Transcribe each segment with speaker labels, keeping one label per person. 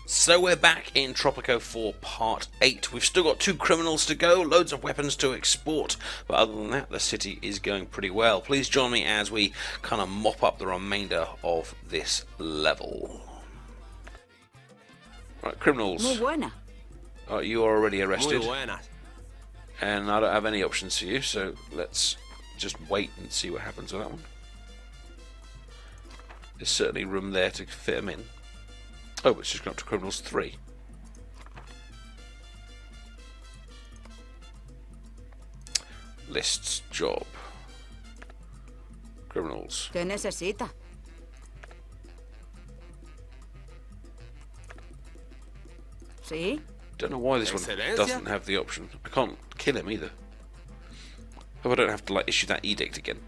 Speaker 1: So we're back in Tropico for part 8. We've still got 2 criminals to go, loads of weapons to export, but other than that the city is going pretty well. Please join me as we kind of mop up the remainder of this level. Right, criminals.
Speaker 2: Muy buena.
Speaker 1: You are already arrested.
Speaker 3: Muy buenas.
Speaker 1: And I don't have any options for you, so let's just wait and see what happens with that one. There's certainly room there to fit them in. Oh, but it's just gone up to criminals 3. Lists, job. Criminals.
Speaker 2: ¿Qué necesita? ¿Sí?
Speaker 1: Don't know why this one
Speaker 3: Presidencia?
Speaker 1: doesn't have the option. I can't kill him either. Hope I don't have to like issue that edict again.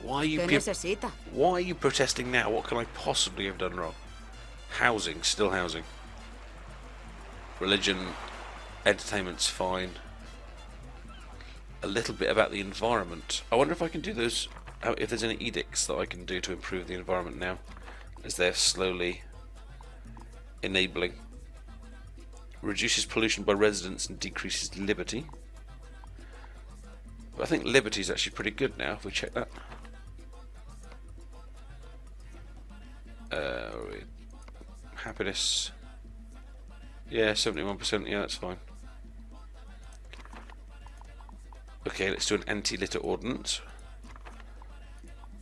Speaker 1: Why are you
Speaker 2: ¿Qué necesita?
Speaker 1: Why are you protesting now? What can I possibly have done wrong? Housing, still housing. Religion, entertainment's fine. A little bit about the environment. I wonder if I can do those, if there's any edicts that I can do to improve the environment now, as they're slowly enabling. Reduces pollution by residents and decreases liberty. But I think liberty is actually pretty good now, if we check that. Happiness. Yeah, 71%, yeah, that's fine. Okay, let's do an anti-litter ordinance.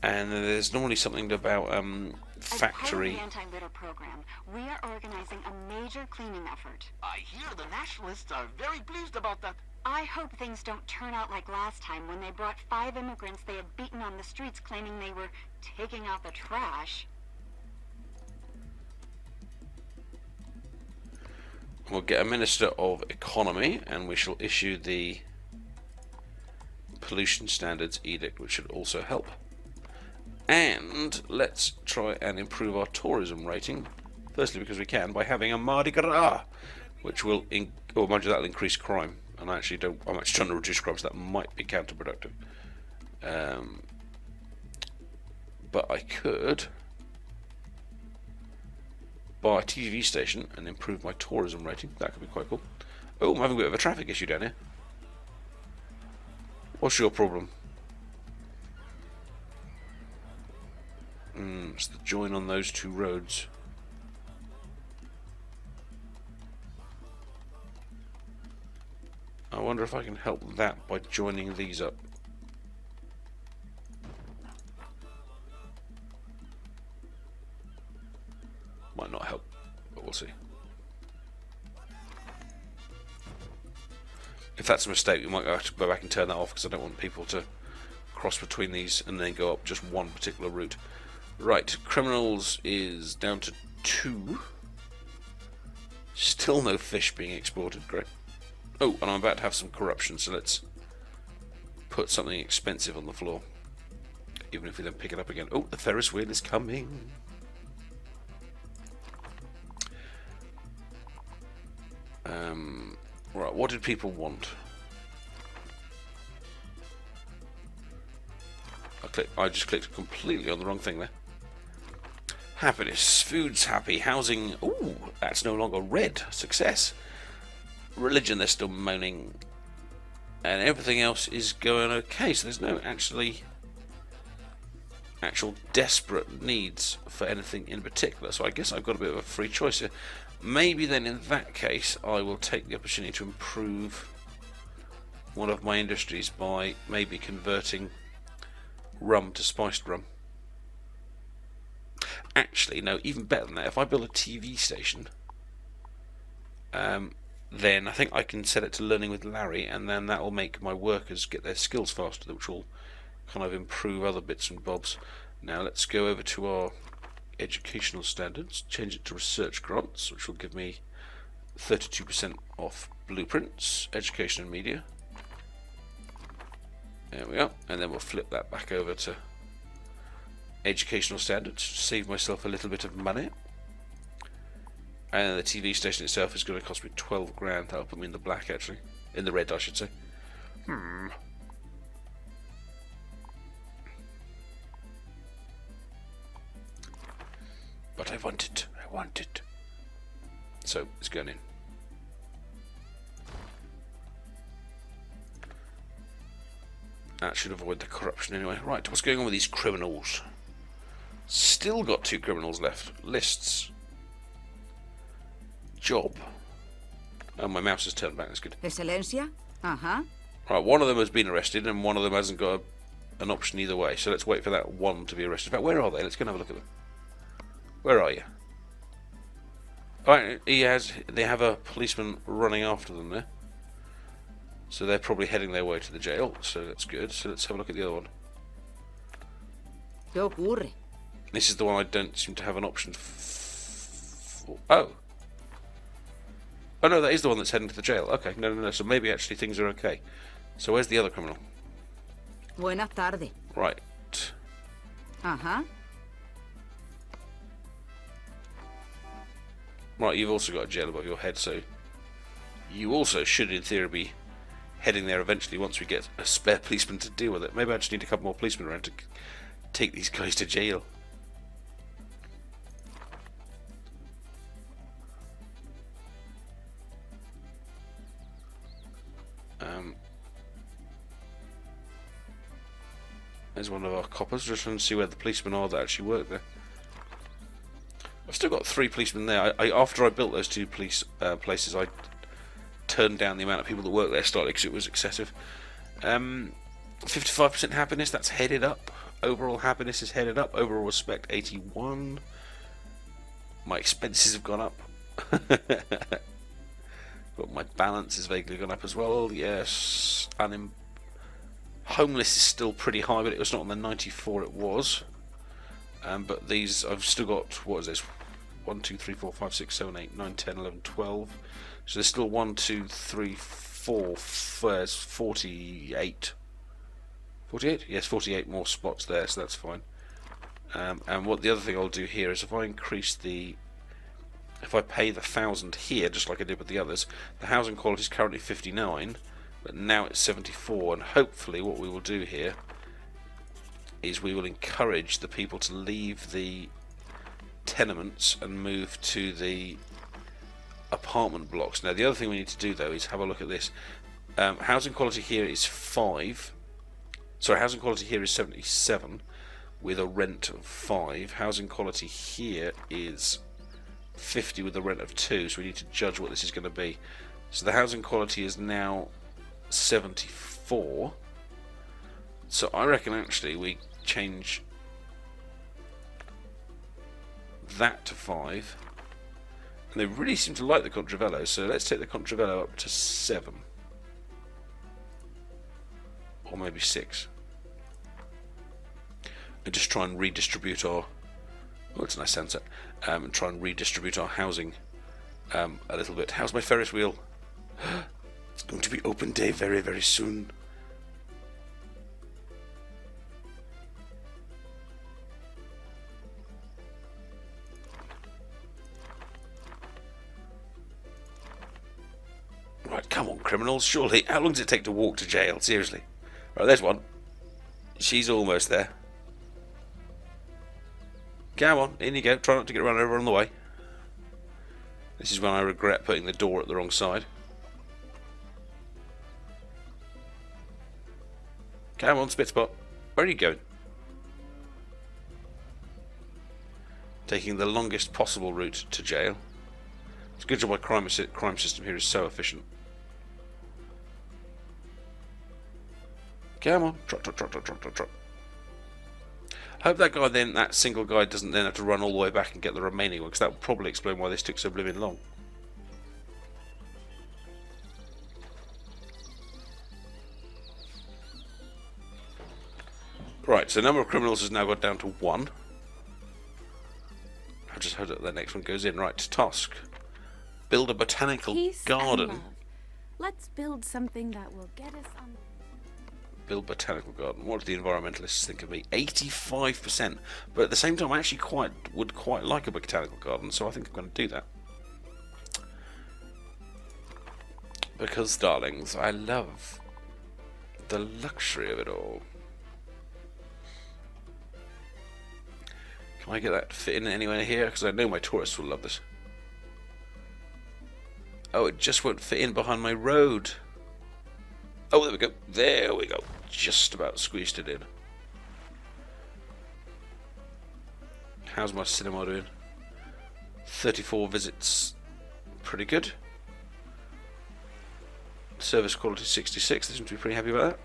Speaker 1: And there's normally something about factory.
Speaker 4: As part of the anti-litter program, we are organizing a major cleaning effort.
Speaker 3: I hear the nationalists are very pleased about that.
Speaker 4: I hope things don't turn out like last time when they brought 5 immigrants they had beaten on the streets claiming they were taking out the trash.
Speaker 1: We'll get a Minister of Economy, and we shall issue the Pollution Standards Edict, which should also help. And let's try and improve our tourism rating. Firstly, because we can, by having a Mardi Gras, which will, mind you, that'll increase crime. And I'm actually trying to reduce crime, so that might be counterproductive. But I could buy a TV station and improve my tourism rating. That could be quite cool. Oh, I'm having a bit of a traffic issue down here. What's your problem? It's the join on those 2 roads. I wonder if I can help that by joining these up. Might not help, but we'll see. If that's a mistake, we might have to go back and turn that off, because I don't want people to cross between these and then go up just one particular route. Right, criminals is down to 2. Still no fish being exported, great. Oh, and I'm about to have some corruption, so let's put something expensive on the floor. Even if we then pick it up again. Oh, the Ferris wheel is coming. Right, what did people want? I just clicked completely on the wrong thing there. Happiness, food's happy, housing. Ooh, that's no longer red. Success. Religion, they're still moaning, and everything else is going okay. So there's no actual desperate needs for anything in particular. So I guess I've got a bit of a free choice here. Maybe then in that case I will take the opportunity to improve one of my industries by maybe converting rum to spiced rum. Actually, no, even better than that. If I build a TV station, then I think I can set it to learning with Larry, and then that will make my workers get their skills faster, which will kind of improve other bits and bobs. Now let's go over to our educational standards, change it to research grants, which will give me 32% off blueprints, education and media. There we are, and then we'll flip that back over to educational standards, save myself a little bit of money. And the TV station itself is going to cost me 12 grand. That'll put me in the black, actually. In the red, I should say. But I want it. I want it. So, it's going in. That should avoid the corruption anyway. Right, what's going on with these criminals? Still got 2 criminals left. Lists. Job. Oh, my mouse has turned back. That's good.
Speaker 2: Excelencia? Uh-huh.
Speaker 1: Right, one of them has been arrested and one of them hasn't got an option either way. So let's wait for that one to be arrested. In fact, where are they? Let's go and have a look at them. Where are you? Alright, they have a policeman running after them there. So they're probably heading their way to the jail. So that's good. So let's have a look at the other one.
Speaker 2: ¿Qué ocurre?
Speaker 1: This is the one I don't seem to have an option for. Oh. Oh no, that is the one that's heading to the jail. Okay, no. So maybe actually things are okay. So where's the other criminal?
Speaker 2: Buenas tardes.
Speaker 1: Right.
Speaker 2: Uh-huh.
Speaker 1: Right, you've also got a jail above your head, so you also should, in theory, be heading there eventually once we get a spare policeman to deal with it. Maybe I just need a couple more policemen around to take these guys to jail. There's one of our coppers. Just trying to see where the policemen are that actually work there. I've still got 3 policemen there. After I built those 2 police places, I turned down the amount of people that work there slightly because it was excessive. 55% happiness, that's headed up. Overall happiness is headed up. Overall respect, 81. My expenses have gone up. But my balance has vaguely gone up as well. Yes. Homeless is still pretty high, but it was not on the 94 it was. But these, I've still got, what is this? 1, 2, 3, 4, 5, 6, 7, 8, 9, 10, 11, 12. So there's still 1, 2, 3, 4, 48. 48? Yes, 48 more spots there, so that's fine. And what the other thing I'll do here is if I increase if I pay the 1,000 here, just like I did with the others, the housing quality is currently 59, but now it's 74, and hopefully what we will do here is we will encourage the people to leave the tenements and move to the apartment blocks. Now the other thing we need to do though is have a look at this. Housing quality here is 5. Sorry, housing quality here is 77 with a rent of 5. Housing quality here is 50 with a rent of 2, so we need to judge what this is going to be. So the housing quality is now 74. So I reckon actually we change that to 5. And they really seem to like the Contravello, so let's take the Contravello up to 7. Or maybe 6. And just try and redistribute our... Oh, it's a nice sunset. And try and redistribute our housing a little bit. How's my Ferris wheel? It's going to be open day very, very soon. Right, come on, criminals, surely. How long does it take to walk to jail? Seriously. Right, there's one. She's almost there. Come on, in you go. Try not to get run over on the way. This is when I regret putting the door at the wrong side. Come on, Spitspot. Where are you going? Taking the longest possible route to jail. It's a good job my crime system here is so efficient. Come on, trot, trot, trot, trot, trot, trot, trot. Hope that guy then, that single guy, doesn't then have to run all the way back and get the remaining one, because that would probably explain why this took so blooming long. Right, so the number of criminals has now got down to 1. I just hope that the next one goes in. Right, task. Build a botanical
Speaker 5: Peace
Speaker 1: garden.
Speaker 5: and love. Let's build something that will get us on.
Speaker 1: Build botanical garden. What do the environmentalists think of me? 85%. But at the same time, I actually would quite like a botanical garden, so I think I'm going to do that. Because, darlings, I love the luxury of it all. Can I get that to fit in anywhere here? Because I know my tourists will love this. Oh, it just won't fit in behind my road. Oh, there we go. There we go. Just about squeezed it in. How's my cinema doing? 34 visits. Pretty good. Service quality 66. They seem to be pretty happy about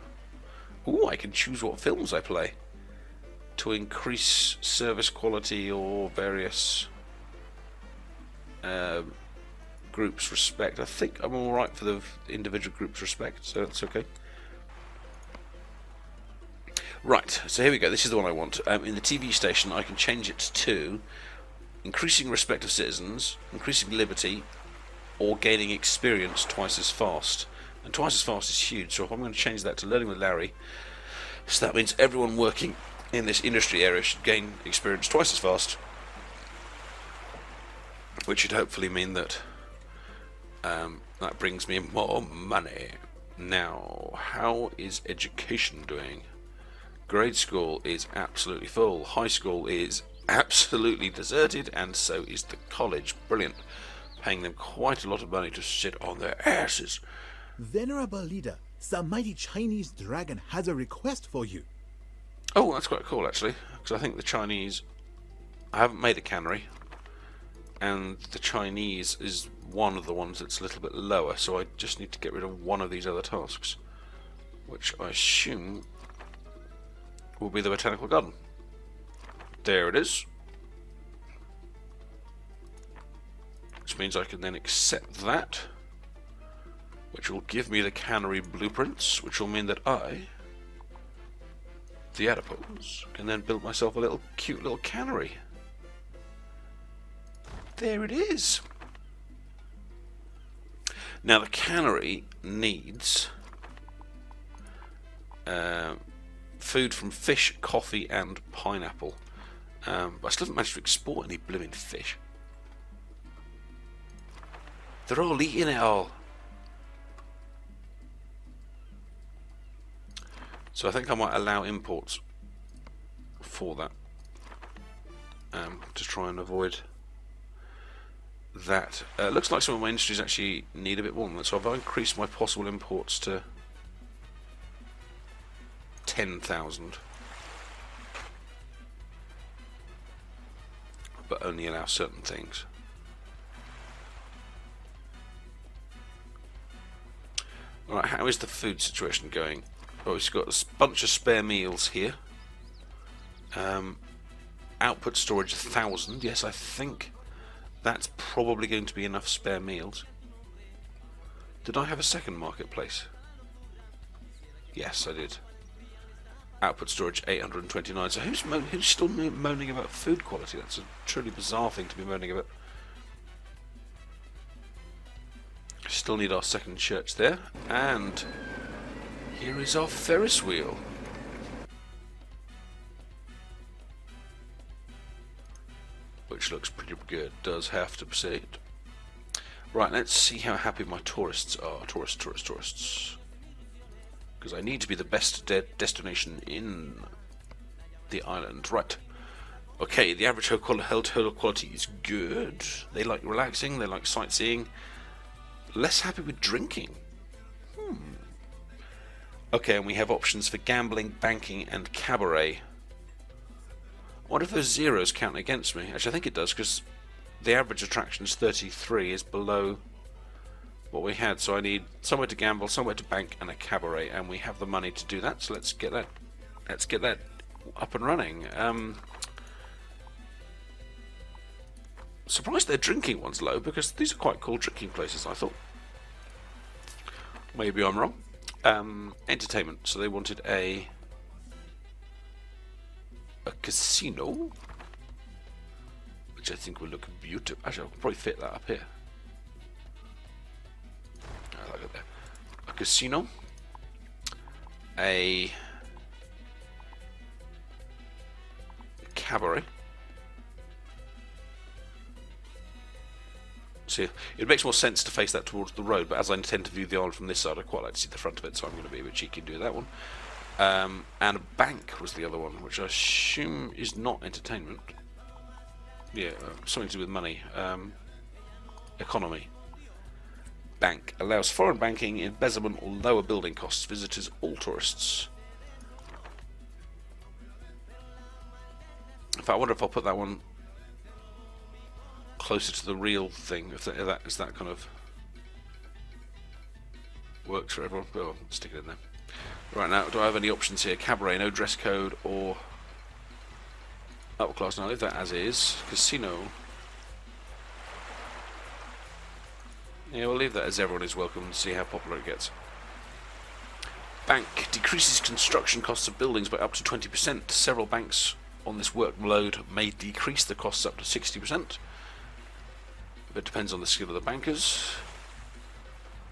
Speaker 1: that. Ooh, I can choose what films I play to increase service quality or various groups respect. I think I'm alright for the individual groups respect, so that's okay. Right, so here we go. This is the one I want. In the TV station, I can change it to increasing respect of citizens, increasing liberty, or gaining experience twice as fast. And twice as fast is huge, so if I'm going to change that to learning with Larry, so that means everyone working in this industry area should gain experience twice as fast, which should hopefully mean that that brings me more money. Now, how is education doing? Grade school is absolutely full. High school is absolutely deserted, and so is the college. Brilliant. Paying them quite a lot of money to sit on their asses.
Speaker 6: Venerable leader, some mighty Chinese dragon has a request for you.
Speaker 1: Oh, that's quite cool, actually, because I think the Chinese... I haven't made a cannery, and the Chinese is one of the ones that's a little bit lower, so I just need to get rid of one of these other tasks, which I assume will be the botanical garden. There it is. Which means I can then accept that, which will give me the cannery blueprints, which will mean that I, the adipose, can then build myself a little cute little cannery. There it is. Now the cannery needs food from fish, coffee and pineapple. But I still haven't managed to export any blooming fish. They're all eating it all. So I think I might allow imports for that, to try and avoid that. Looks like some of my industries actually need a bit more than that, so I've increased my possible imports to 10,000, but only allow certain things. Alright, how is the food situation going? Oh, it's got a bunch of spare meals here. Output storage 1,000. Yes, I think that's probably going to be enough spare meals. Did I have a second marketplace? Yes, I did. Output storage 829. So who's still moaning about food quality? That's a truly bizarre thing to be moaning about. Still need our second church there, and here is our Ferris wheel. Which looks pretty good, does have to proceed. Right, let's see how happy my tourists are. Tourists. Because I need to be the best destination in the island. Right. Okay, the average hotel quality is good. They like relaxing, they like sightseeing. Less happy with drinking. Okay, and we have options for gambling, banking, and cabaret. I wonder if those zeros count against me. Actually, I think it does, because the average attraction is 33, is below what we had. So I need somewhere to gamble, somewhere to bank, and a cabaret, and we have the money to do that. So let's get that. Let's get that up and running. Surprised their drinking one's low, because these are quite cool drinking places, I thought. Maybe I'm wrong. Entertainment. So they wanted a casino, which I think will look beautiful. Actually, I could probably fit that up here. I like it there. A casino, a cabaret. See, it makes more sense to face that towards the road, but as I intend to view the island from this side, I quite like to see the front of it, so I'm going to be a bit cheeky and do that one. And a bank was the other one, which I assume is not entertainment. Yeah, something to do with money. Economy. Bank. Allows foreign banking, embezzlement, or lower building costs. Visitors, all tourists. In fact, I wonder if I'll put that one closer to the real thing, if that kind of works for everyone. Well, I'll stick it in there. Right, now, do I have any options here? Cabaret, no dress code, or upper class? No, I'll leave that as is. Casino. Yeah, we'll leave that as everyone is welcome and see how popular it gets. Bank decreases construction costs of buildings by up to 20%. Several banks on this workload may decrease the costs up to 60%. But it depends on the skill of the bankers.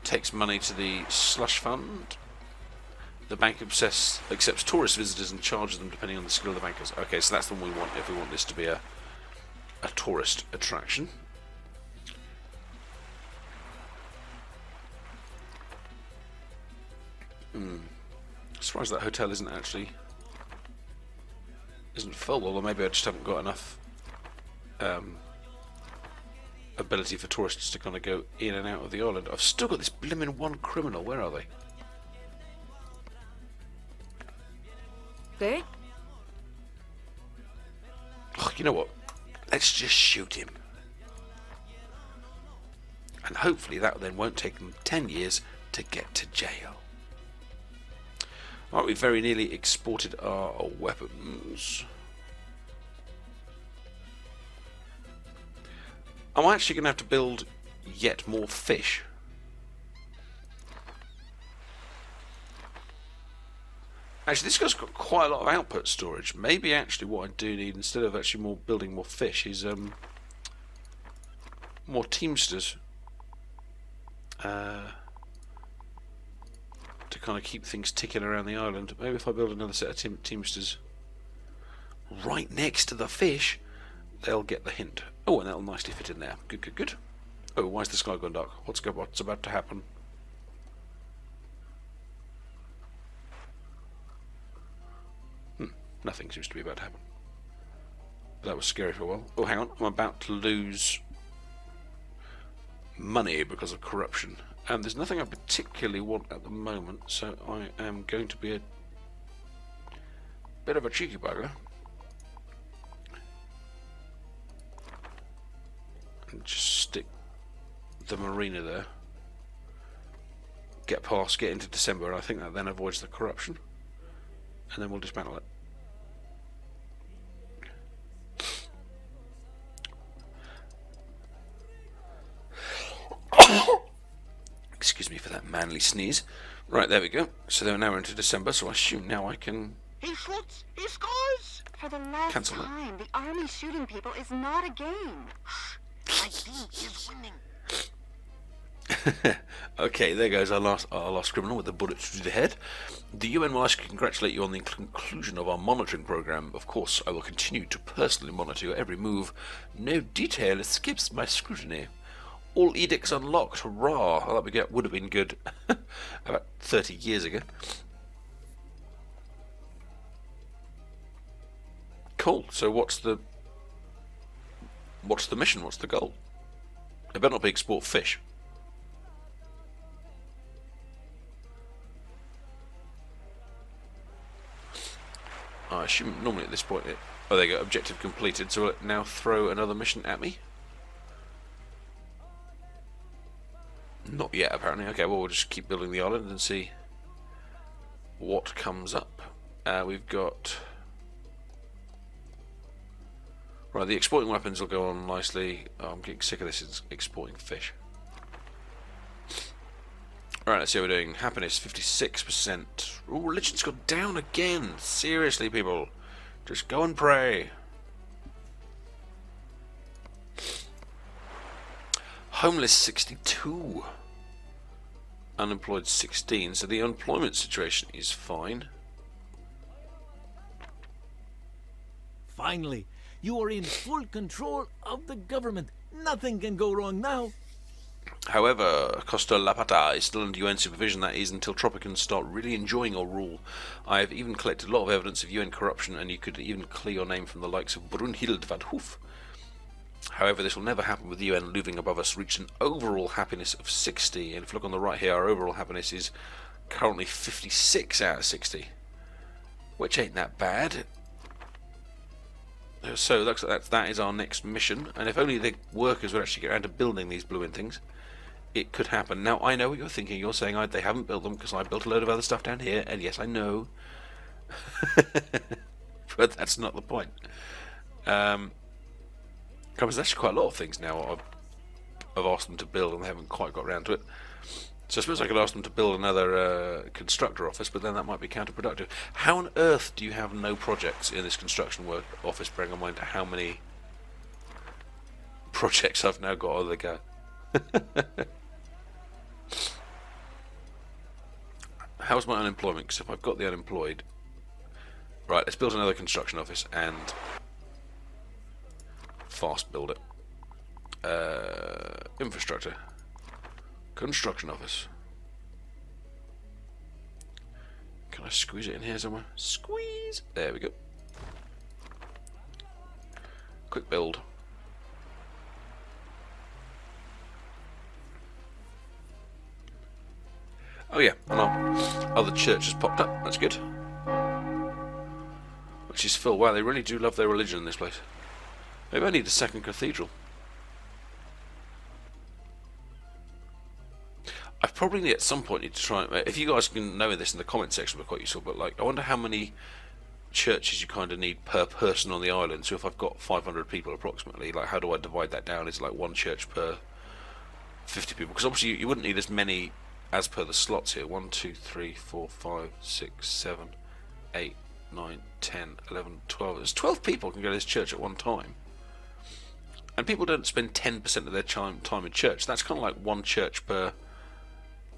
Speaker 1: Takes money to the slush fund. The bank accepts tourist visitors and charges them depending on the skill of the bankers. Okay, so that's the one we want if we want this to be a tourist attraction. Surprised that hotel isn't full, or maybe I just haven't got enough ability for tourists to kind of go in and out of the island. I've still got this blimmin' one criminal. Where are they?
Speaker 2: ¿Qué?
Speaker 1: Oh, you know what? Let's just shoot him. And hopefully that then won't take them 10 years to get to jail. Alright, we very nearly exported our weapons. I'm actually going to have to build yet more fish. Actually, this guy's got quite a lot of output storage. Maybe actually what I do need, instead of actually building more fish, is more teamsters. To kind of keep things ticking around the island. Maybe if I build another set of teamsters right next to the fish, they'll get the hint. Oh, and that'll nicely fit in there. Good, good, good. Oh, why is the sky gone dark? What's about to happen? Nothing seems to be about to happen. That was scary for a while. Oh, hang on. I'm about to lose money because of corruption. And there's nothing I particularly want at the moment, so I am going to be a bit of a cheeky bugger. And just stick the marina there. Get into December, and I think that then avoids the corruption. And then we'll dismantle it. Excuse me for that manly sneeze. Right, there we go. So they're now into December, so I assume now I can...
Speaker 3: He shoots, he scores!
Speaker 4: For the last
Speaker 1: Cancel it.
Speaker 4: time, the army shooting people is not a game.
Speaker 3: My team is winning.
Speaker 1: Okay, there goes our last criminal with the bullet through the head. The UN will actually congratulate you on the conclusion of our monitoring program. Of course, I will continue to personally monitor your every move. No detail escapes my scrutiny. All edicts unlocked. Hurrah! Well, that would have been good about 30 years ago. Cool. So what's the mission? What's the goal? It better not be export fish. I assume normally at this point oh, there you go, objective completed, so will it now throw another mission at me? Not yet, apparently. Okay, well, we'll just keep building the island and see what comes up. We've got... Right, the exporting weapons will go on nicely. Oh, I'm getting sick of this exporting fish. Alright, let's see how we're doing. Happiness, 56%. Ooh, religion's gone down again. Seriously, people. Just go and pray. Homeless, 62. Unemployed, 16. So the unemployment situation is fine.
Speaker 7: Finally, you are in full control of the government. Nothing can go wrong now.
Speaker 1: However, Costa La Pata is still under UN supervision, that is, until Tropicans start really enjoying your rule. I have even collected a lot of evidence of UN corruption, and you could even clear your name from the likes of Brunhild van Hoof. However, this will never happen with the UN looming above us, reached an overall happiness of 60. And if you look on the right here, our overall happiness is currently 56 out of 60, which ain't that bad. So looks like that is our next mission, and if only the workers would actually get around to building these blue-in things, it could happen. Now, I know what you're thinking. You're saying they haven't built them because I built a load of other stuff down here, and yes, I know. But that's not the point. There's actually quite a lot of things now I've asked them to build, and they haven't quite got around to it. So I suppose I could ask them to build another constructor office, but then that might be counterproductive. How on earth do you have no projects in this construction office, bearing in mind how many projects I've now got on the go? How's my unemployment? Because if I've got the unemployed... Right, let's build another construction office and fast build it. Infrastructure. Construction office. Can I squeeze it in here somewhere? Squeeze! There we go. Quick build. Oh yeah, and our other church has popped up. That's good. Which is full. Wow, they really do love their religion in this place. Maybe I need a second cathedral. I probably at some point need to try. If you guys can know this in the comment section, would be quite useful. But like, I wonder how many churches you kind of need per person on the island. So if I've got 500 people approximately, like, how do I divide that down? Is it like one church per 50 people? Because obviously you wouldn't need as many as per the slots here. 1, 2, 3, 4, 5, 6, 7, 8, 9, 10, 11, 12. There's 12 people can go to this church at one time. And people don't spend 10% of their time in church. That's kind of like one church per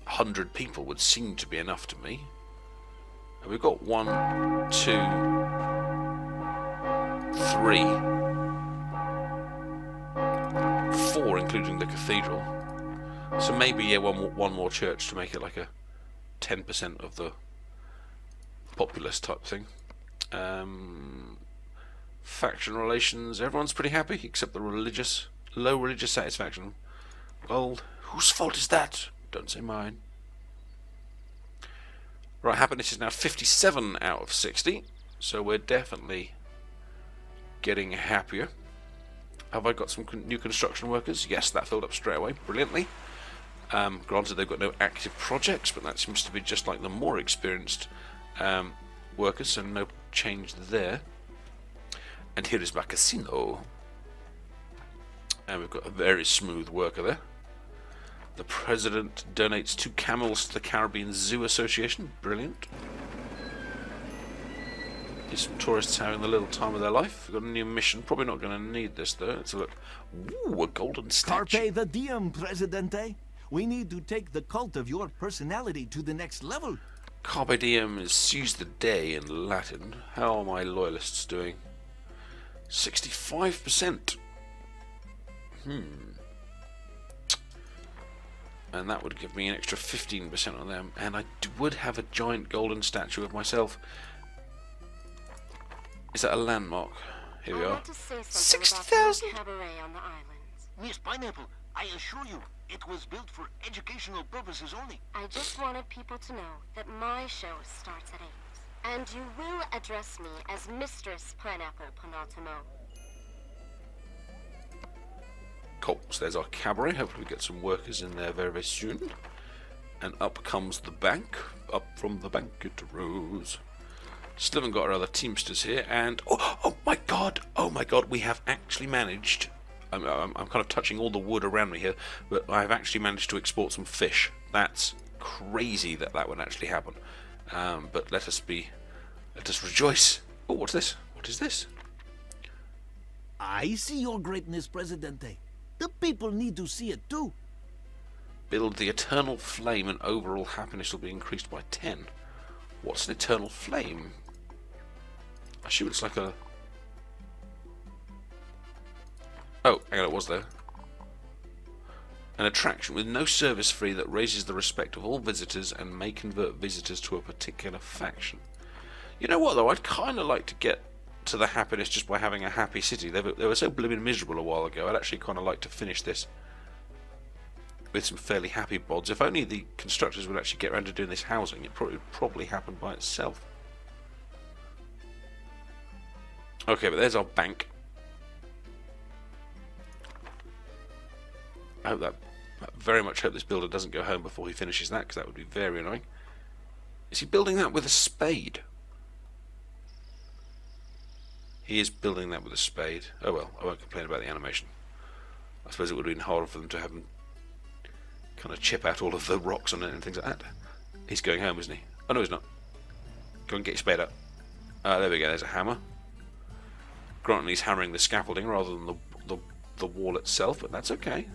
Speaker 1: 100 people would seem to be enough to me. And we've got 1, 2, 3, 4, including the cathedral. So maybe, yeah, one more church to make it like a 10% of the populace type thing. Faction relations, everyone's pretty happy except the low religious satisfaction. Well, whose fault is that? Don't say mine. Right, happiness is now 57 out of 60, so we're definitely getting happier. Have I got some new construction workers? Yes, that filled up straight away, brilliantly. Granted, they've got no active projects, but that seems to be just like the more experienced workers, so no change there. And here is my casino. And we've got a very smooth worker there. The president donates 2 camels to the Caribbean Zoo Association. Brilliant. Here's some tourists having the little time of their life. We've got a new mission. Probably not going to need this though. Let's look. Ooh, a golden statue.
Speaker 7: Carpe the diem, presidente. We need to take the cult of your personality to the next level.
Speaker 1: Carpe diem is seize the day in Latin. How are my loyalists doing? 65%. And that would give me an extra 15% on them. And I would have a giant golden statue of myself. Is that a landmark? Here we are. 60,000.
Speaker 4: Cabaret on the islands.
Speaker 3: Miss Pineapple, I assure you, it was built for educational purposes only.
Speaker 8: I just wanted people to know that my show starts at 8. And you will address me as Mistress Pineapple Penultimo.
Speaker 1: Cool, so there's our cabaret. Hopefully we get some workers in there very, very soon. And up comes the bank. Up from the bank it rose. Still haven't got our other teamsters here. And oh my god, we have actually managed. I'm kind of touching all the wood around me here, but I have actually managed to export some fish. That's crazy that would actually happen. But let us rejoice. Oh, what's this? What is this?
Speaker 7: I see your greatness, presidente. The people need to see it too.
Speaker 1: Build the eternal flame and overall happiness will be increased by 10. What's an eternal flame? I assume it's like a... Oh, hang on, it was there. An attraction with no service fee that raises the respect of all visitors and may convert visitors to a particular faction. You know what though, I'd kind of like to get to the happiness just by having a happy city. They were so blooming miserable a while ago. I'd actually kind of like to finish this with some fairly happy bods. If only the constructors would actually get around to doing this housing, it would probably happen by itself. Okay, but there's our bank. I very much hope this builder doesn't go home before he finishes that, because that would be very annoying. Is he building that with a spade? He is building that with a spade. Oh well, I won't complain about the animation. I suppose it would have been harder for them to have him kind of chip out all of the rocks on it and things like that. He's going home, isn't he? Oh no, he's not. Go and get your spade up. There we go, there's a hammer. Granted, he's hammering the scaffolding rather than the wall itself, but that's okay.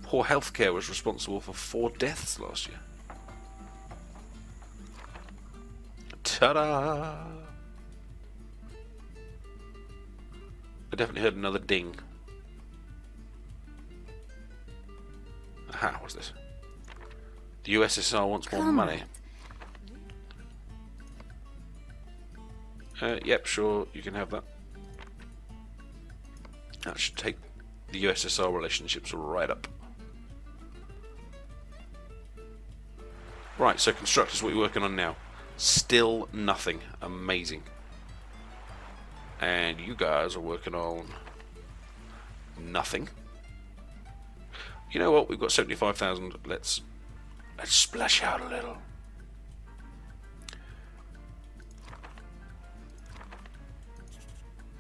Speaker 1: Poor healthcare was responsible for 4 deaths last year. Ta-da! I definitely heard another ding. Aha, what's this? The USSR wants more money. Yep, sure, you can have that. That should take the USSR relationships right up. Right, so constructors, what are you working on now? Still nothing. Amazing. And you guys are working on nothing. You know what? We've got 75,000. Let's splash out a little.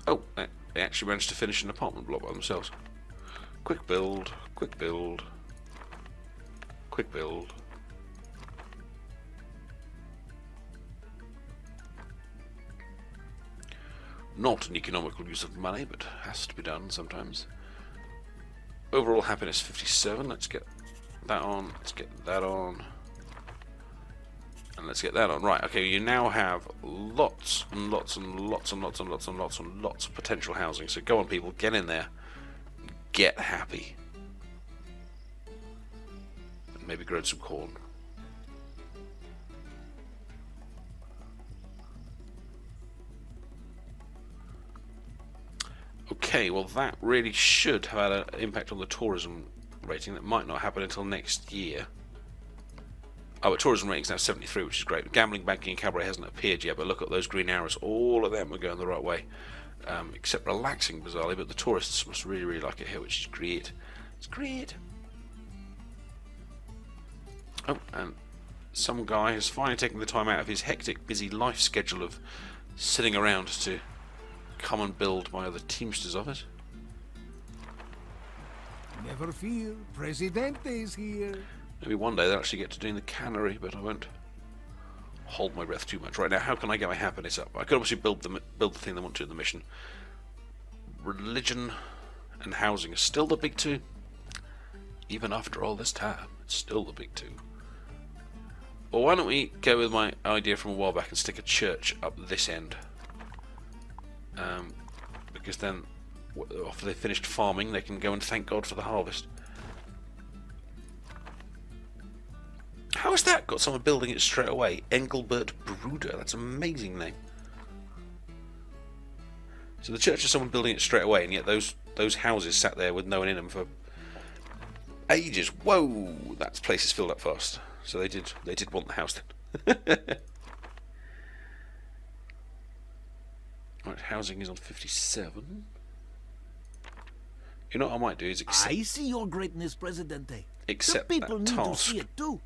Speaker 1: Oh, they actually managed to finish an apartment block by themselves. Quick build, quick build, quick build. Not an economical use of money, but has to be done sometimes. Overall happiness 57. Let's get that on. Let's get that on. And let's get that on. Right, okay, you now have lots and lots and lots and lots and lots and lots and lots of potential housing. So go on, people, get in there. Get happy. And maybe grow some corn. Okay, well that really should have had an impact on the tourism rating. That might not happen until next year. Oh, but tourism rating is now 73, which is great. Gambling, banking, and cabaret hasn't appeared yet, but look at those green arrows. All of them are going the right way. Except relaxing, bizarrely, but the tourists must really, really like it here, which is great. It's great. Oh, and some guy has finally taken the time out of his hectic, busy life schedule of sitting around to come and build my other Teamsters office.
Speaker 9: Never fear, Presidente is here.
Speaker 1: Maybe one day they'll actually get to doing the cannery, but I won't hold my breath too much. Right now, how can I get my happiness up? I could obviously build the thing they want to in the mission. Religion and housing are still the big two. Even after all this time, it's still the big two. Well, why don't we go with my idea from a while back and stick a church up this end? Because then, after they've finished farming, they can go and thank God for the harvest. How has that got someone building it straight away? Engelbert Bruder, that's an amazing name. So the church is someone building it straight away, and yet those houses sat there with no one in them for ages. Whoa, that place is filled up fast. So they did want the house then. Right, housing is on 57. You know what I might do is accept.
Speaker 7: I see your greatness, Presidente.
Speaker 1: Accept
Speaker 7: the people
Speaker 1: that
Speaker 7: need
Speaker 1: task.
Speaker 7: to see it too.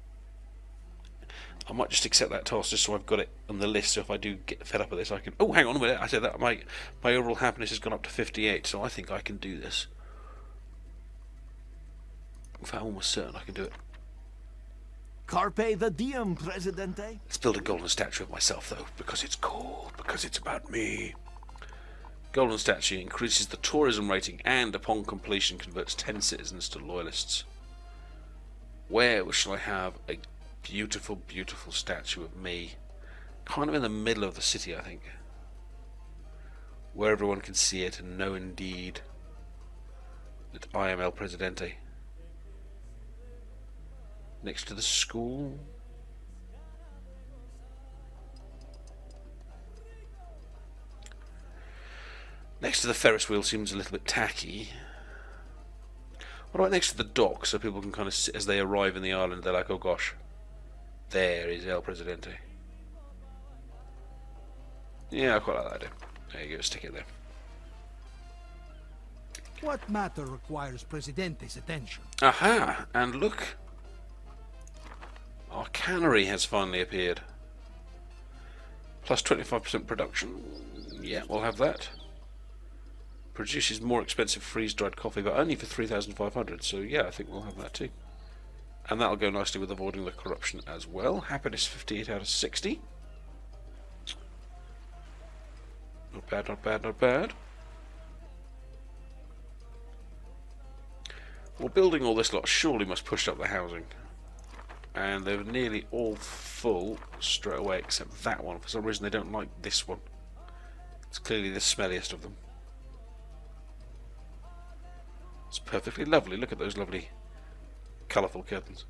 Speaker 1: I might just accept that task just so I've got it on the list. So if I do get fed up with this, I can. Oh, hang on a minute! I said that my overall happiness has gone up to 58, so I think I can do this. In fact, I'm almost certain I can do it.
Speaker 7: Carpe the diem, Presidente.
Speaker 1: Let's build a golden statue of myself, though, because it's cool, because it's about me. Golden statue increases the tourism rating and, upon completion, converts 10 citizens to loyalists. Where shall I have a beautiful, beautiful statue of me? Kind of in the middle of the city, I think. Where everyone can see it and know indeed that I am El Presidente. Next to the school. Next to the Ferris wheel seems a little bit tacky. What about next to the dock, so people can kind of sit, as they arrive in the island, they're like, oh gosh, there is El Presidente. Yeah, I quite like that idea. There you go, stick it there.
Speaker 9: What matter requires Presidente's attention?
Speaker 1: Aha! And look! Our cannery has finally appeared. Plus 25% production. Yeah, we'll have that. Produces more expensive freeze-dried coffee, but only for 3,500. So yeah, I think we'll have that too. And that'll go nicely with avoiding the corruption as well. Happiness 58 out of 60. Not bad, not bad, not bad. Well, building all this lot surely must push up the housing. And they're nearly all full straight away, except that one. For some reason they don't like this one. It's clearly the smelliest of them. It's perfectly lovely. Look at those lovely colourful curtains.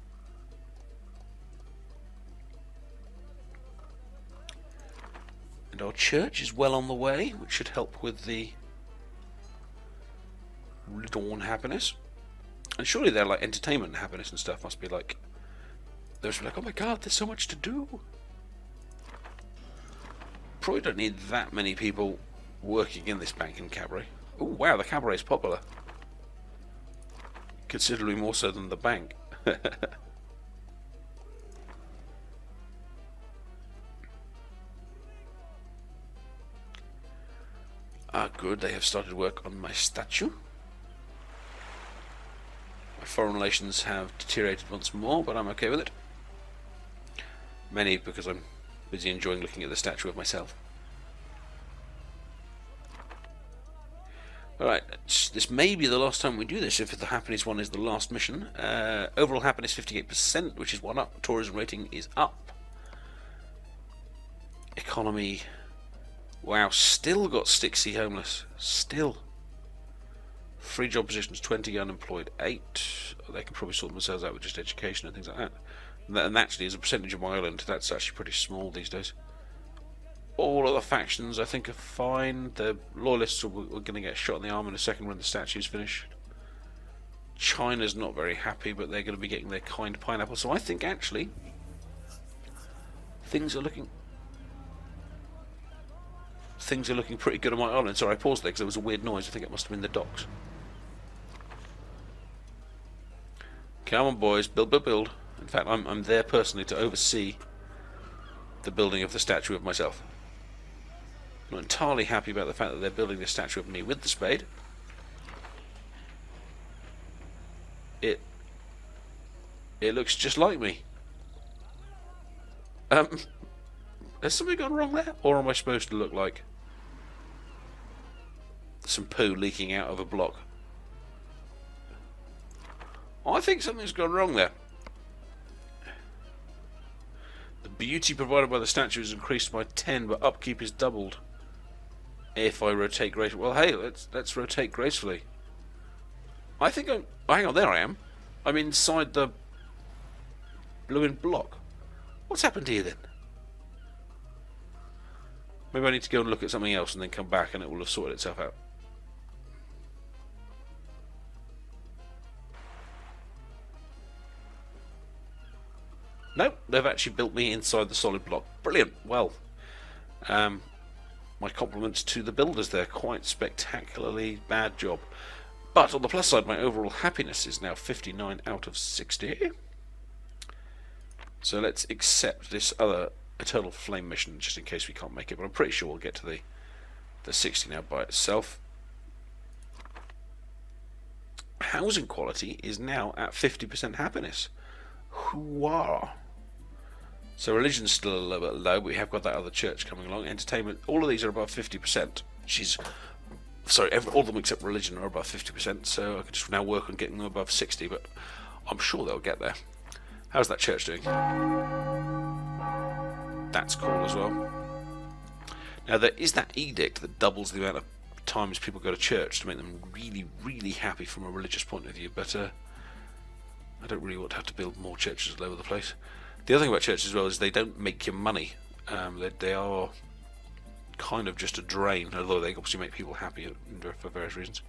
Speaker 1: And our church is well on the way, which should help with the dawn happiness. And surely their like entertainment and happiness and stuff must be like, they must be like, oh my god, there's so much to do. Probably don't need that many people working in this bank and cabaret. Oh wow, the cabaret is popular. Considerably more so than the bank. Ah, good, they have started work on my statue. My foreign relations have deteriorated once more, but I'm okay with it. Mainly because I'm busy enjoying looking at the statue of myself. Alright, this may be the last time we do this if the happiness one is the last mission. Overall happiness 58%, which is one up. Tourism rating is up. Economy, wow, still got Stixie homeless. Still. Free job positions 20, unemployed 8. They can probably sort themselves out with just education and things like that. And actually, as a percentage of my island, that's actually pretty small these days. All other factions, I think, are fine. The loyalists are going to get shot in the arm in a second when the statue's finished. China's not very happy, but they're going to be getting their kind pineapple. So I think, actually, things are looking pretty good on my island. Sorry, I paused there because there was a weird noise. I think it must have been the docks. Come on, boys, build, build, build. In fact, I'm there personally to oversee the building of the statue of myself. I'm not entirely happy about the fact that they're building this statue of me with the spade. It looks just like me. Has something gone wrong there? Or am I supposed to look like some poo leaking out of a block? I think something's gone wrong there. The beauty provided by the statue is increased by 10, but upkeep is doubled if I rotate gracefully. Well, hey, let's rotate gracefully. I think I'm... Oh, hang on, there I am. I'm inside the blue block. What's happened here then? Maybe I need to go and look at something else and then come back and it will have sorted itself out. Nope, they've actually built me inside the solid block. Brilliant. Well, my compliments to the builders there. Quite spectacularly bad job. But on the plus side, my overall happiness is now 59 out of 60. So let's accept this other Eternal Flame mission, just in case we can't make it. But I'm pretty sure we'll get to the 60 now by itself. Housing quality is now at 50% happiness. Hooah! So religion's still a little bit low, but we have got that other church coming along. Entertainment, all of these are above 50%. Sorry, all of them except religion are above 50%, so I can just now work on getting them above 60, but I'm sure they'll get there. How's that church doing? That's cool as well. Now there is that edict that doubles the amount of times people go to church to make them really, really happy from a religious point of view, but I don't really want to have to build more churches all over the place. The other thing about churches as well is they don't make you money. They are kind of just a drain, although they obviously make people happy for various reasons.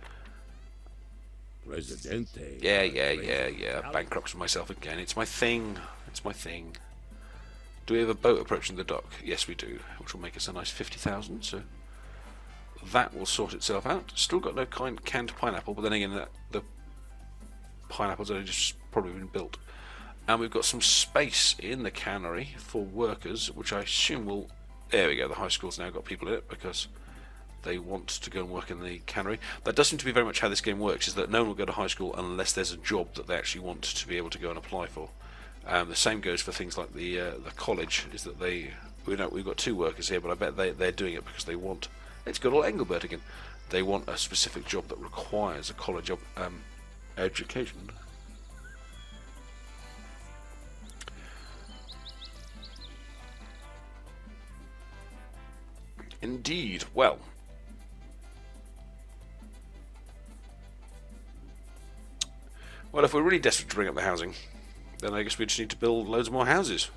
Speaker 10: Presidente.
Speaker 1: Yeah. Bankrupt myself again. It's my thing. Do we have a boat approaching the dock? Yes, we do, which will make us a nice 50,000. So that will sort itself out. Still got no canned pineapple, but then again, the pineapple's only just probably been built. And we've got some space in the cannery for workers, which I assume will... There we go, the high school's now got people in it because they want to go and work in the cannery. That does seem to be very much how this game works, is that no one will go to high school unless there's a job that they actually want to be able to go and apply for. The same goes for things like the college, is that we've got 2 workers here, but I bet they're doing it because they want... It's good old Engelbert again. They want a specific job that requires a college education. Indeed. Well, if we're really desperate to bring up the housing, then I guess we just need to build loads more houses.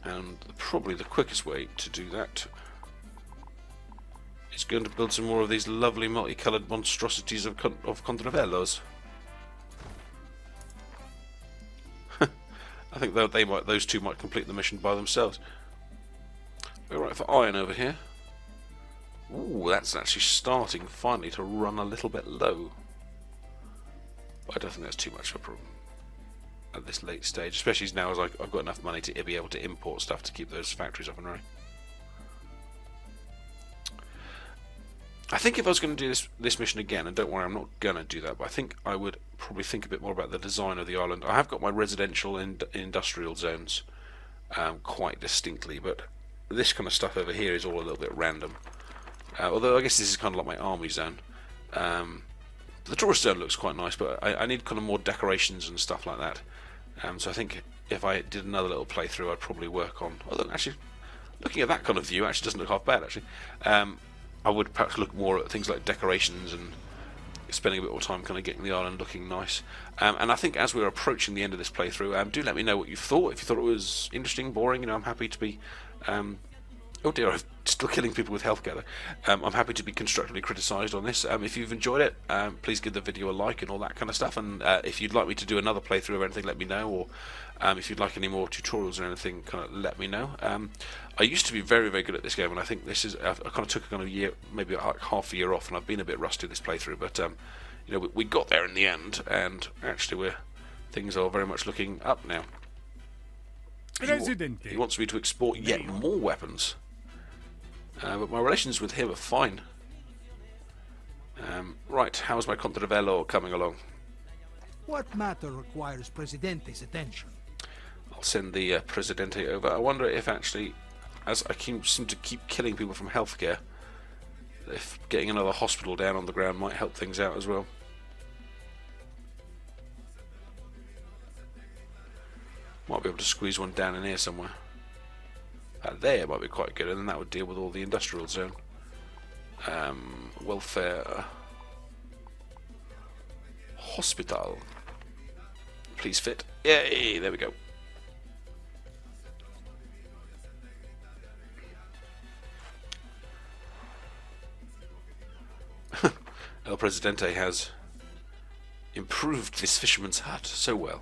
Speaker 1: And probably the quickest way to do that is going to build some more of these lovely multicoloured monstrosities of contravellos. I think those two might complete the mission by themselves. We're right for iron over here. Ooh, that's actually starting finally to run a little bit low. But I don't think that's too much of a problem at this late stage, especially now as I've got enough money to be able to import stuff to keep those factories up and running. I think if I was going to do this mission again, and don't worry, I'm not going to do that, but I think I would probably think a bit more about the design of the island. I have got my residential and industrial zones quite distinctly, but this kind of stuff over here is all a little bit random. Although I guess this is kind of like my army zone. The tourist zone looks quite nice, but I need kind of more decorations and stuff like that. So I think if I did another little playthrough, I'd probably work on... Although actually, looking at that kind of view actually doesn't look half bad, actually. I would perhaps look more at things like decorations and spending a bit more time kind of getting the island looking nice. And I think as we're approaching the end of this playthrough, do let me know what you thought. If you thought it was interesting, boring, I'm happy to be... oh dear, I'm still killing people with healthcare though. I'm happy to be constructively criticised on this. If you've enjoyed it, please give the video a like and all that kind of stuff. And if you'd like me to do another playthrough or anything, let me know. Or if you'd like any more tutorials or anything, kind of let me know. I used to be very, very good at this game, and I think this is... I kind of took a kind of year, maybe like half a year off, and I've been a bit rusty this playthrough. But we got there in the end, and actually things are very much looking up now. He wants me to export yet more weapons. But my relations with him are fine. Right, how's my contravello coming along?
Speaker 9: What matter requires Presidente's attention?
Speaker 1: I'll send the Presidente over. I wonder if actually, as I seem to keep killing people from healthcare, if getting another hospital down on the ground might help things out as well. Might be able to squeeze one down in here somewhere. There might be quite good, and then that would deal with all the industrial zone. Welfare. Hospital. Please fit. Yay, there we go. El Presidente has improved this fisherman's hut so well.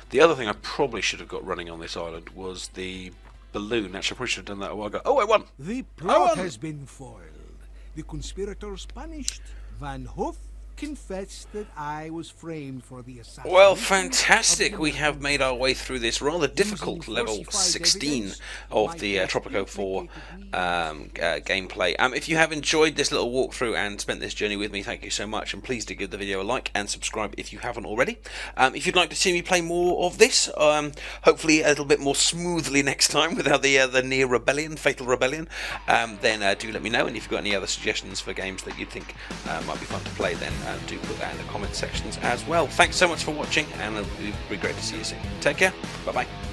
Speaker 1: The other thing I probably should have got running on this island was the balloon. Actually, I probably should have done that a while ago. Oh, I won!
Speaker 9: The plot has been foiled. The conspirators punished. Van Hoof confessed that I was framed for the assassination.
Speaker 1: Well, fantastic. We have made our way through this rather difficult level 16 of the Tropico 4 gameplay. If you have enjoyed this little walkthrough and spent this journey with me, thank you so much, and please do give the video a like and subscribe if you haven't already. If you'd like to see me play more of this, hopefully a little bit more smoothly next time without the near rebellion, fatal rebellion, then do let me know. And if you've got any other suggestions for games that you think might be fun to play, then do put that in the comment sections as well. Thanks so much for watching, and it'll be great to see you soon. Take care. Bye bye.